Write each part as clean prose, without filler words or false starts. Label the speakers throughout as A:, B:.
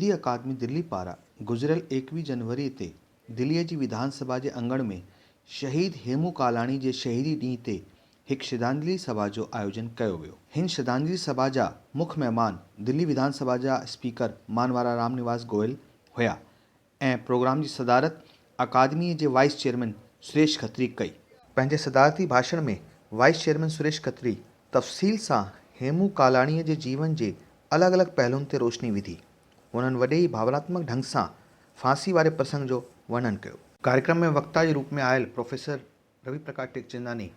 A: सिंधी अकादमी दिल्ली पारां गुज़िरियल 21 जनवरी ते दिल्लीअ जी विधानसभा जे अंगण में शहीद हेमू कालाणी जे शहीदी ॾींहं ते हिकु श्रद्धांजलि सभा जो आयोजन कयो वियो। हिन श्रद्धांजलि सभा जा मुख्य महिमान दिल्ली विधानसभा जा स्पीकर मानवारा रामनिवास गोयल हुआ ऐं प्रोग्राम जी सदारत अकादमीअ जे वाइस चेयरमैन सुरेश खत्री कई। पंहिंजे सदारती भाषण में वाइस चेयरमैन सुरेश खत्री तफ़सील सां हेमू कालाणीअ जे जीवन जे अलॻि अलॻि पहलुनि ते रोशनी विधी। उन्हनि वॾे ई भावनात्मक ढंग सां फांसी वारे प्रसंग जो वर्णन कयो। कार्यक्रम में वक्ता जे रूप में आयल प्रोफेसर रवि प्रकाश टेकचंदानी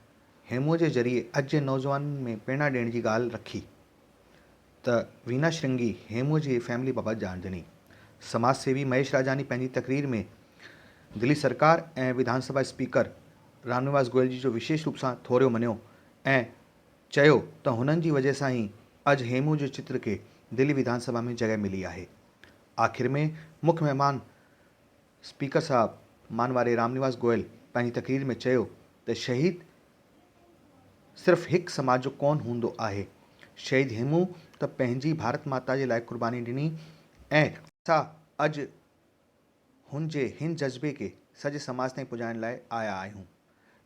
A: हेमूअ जे ज़रिए अॼु जे नौजवाननि में प्रेरणा ॾियण जी ॻाल्हि रखी त वीना श्रृंगी हेमूअ जी फैमिली बाबति ॼाण ॾिनी। समाज सेवी महेश राजानी पंहिंजी तकरीर में दिल्ली सरकार ऐं विधानसभा स्पीकर रामनिवास गोयल जी जो विशेष रूप सां थोरियो मञियो ऐं चयो त हुननि जी वजह सां ही अॼु हेमू जे चित्र खे दिल्ली विधानसभा में जॻह मिली आहे। आख़िर में मुख्य महिमान स्पीकर साहब मानवारे रामनिवास गोयल पंहिंजी तकरीर में चयो त शहीद सिर्फ़ हिकु समाज जो कोन हूंदो आहे। शहीद हेमू त पंहिंजी भारत माता जे लाइ कुर्बानी ॾिनी ऐं असां अॼु हुन जे हिन जज़्बे खे सॼे समाज ताईं पुॼाइण लाइ आया आहियूं।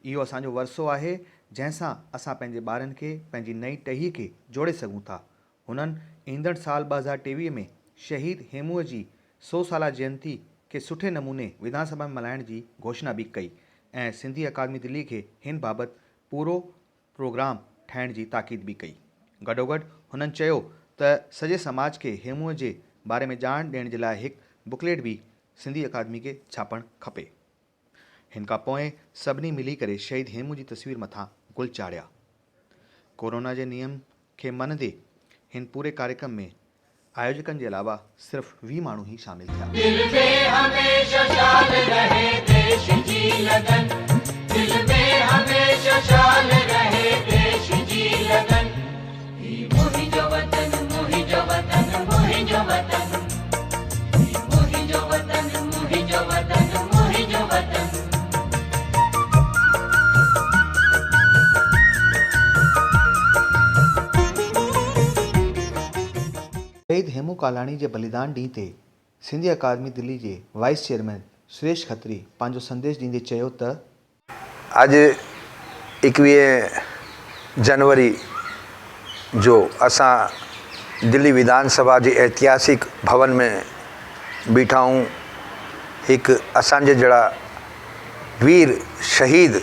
A: इहो असांजो वरिसो आहे जंहिंसां असां पंहिंजे ॿारनि खे पंहिंजी नई टहीअ खे जोड़े सघूं था। हुननि ईंदड़ साल 2023 में शहीद हेमूअ जी 100 साला जयंती खे सुठे नमूने विधानसभा में मल्हाइण जी घोषणा बि कई ऐं सिंधी अकादमी दिल्ली खे हिन बाबति पूरो प्रोग्राम ठाहिण जी ताक़ीद बि कई। गॾोगॾु हुननि चयो त सॼे समाज खे हेमूअ जे बारे में ॼाण ॾियण जे लाइ हिकु बुकलेट बि सिंधी अकादमी खे छापणु खपे। हिन खां पोइ सभिनी मिली करे शहीद हेमू जी तस्वीर मथां गुल चाढ़िया। कोरोना जे नियम खे मञदे हिन पूरे कार्यक्रम में आयोजकनि जे अलावा सिर्फ़ 20 माण्हू ही शामिल थिया।
B: दिल में हमेशा शान रहे देश जी लगन, दिल में हमेशा शान रहे देश जी लगन। मुहिंजो वतन, मुहिंजो वतन, मुहिंजो वतन, मुहिंजो वतन, मुहिंजो वतन, मुहिंजो वतन।
A: शहीद हेमू कालाणी जे बलिदान ॾींहं ते सिंधी अकादमी दिल्ली जे वाइस चेयरमैन सुरेश खत्री पंहिंजो संदेश ॾींदे चयो त
C: अॼु 21 जनवरी जो असां दिल्ली विधानसभा जे ऐतिहासिक भवन में बीठा हूँ। हिकु असांजे जहिड़ा वीर शहीद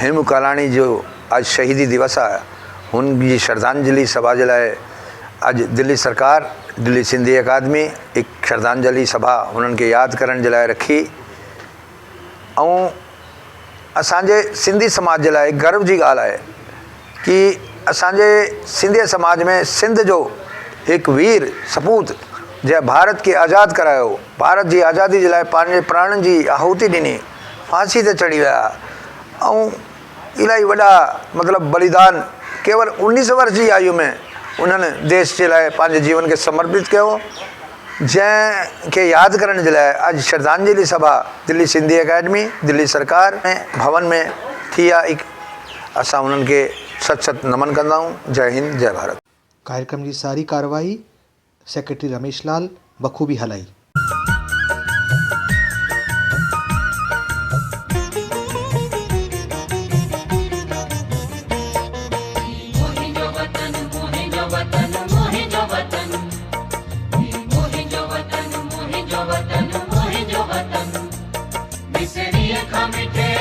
C: हेमू कालाणी जो अॼु शहीदी दिवस आहे, हुन जी श्रद्धांजलि सभा जे लाइ अॼु दिल्ली सरकार दिल्ली सिंधी अकादमी हिकु श्रद्धांजलि सभा हुननि खे यादि करण जे लाइ रखी। ऐं असांजे सिंधी समाज जे लाइ गर्व जी ॻाल्हि आहे कि असांजे सिंधी समाज में सिंध जो हिकु वीर सपूत जंहिं भारत खे आज़ादु करायो, भारत जी आज़ादी जे लाइ पंहिंजे प्राणनि जी आहुति ॾिनी, फांसी ते चढ़ी विया ऐं इलाही वॾा मतिलबु बलिदान केवल 19 वर्ष जी आयु में उन्हनि देश जे लाइ पंहिंजे जीवन खे समर्पित कयो। जंहिंखे यादि करण जे लाइ अॼु श्रद्धांजलि सभा दिल्ली सिंधी अकेडमी दिल्ली सरकार में भवन में थी आहे। असां उन्हनि खे सत नमन कंदा आहियूं। जय हिंद, जय भारत।
A: कार्यक्रम जी सारी कार्रवाई सेक्रेटरी रमेश लाल बखूबी हलाई।
B: मिसरी अखा मिठे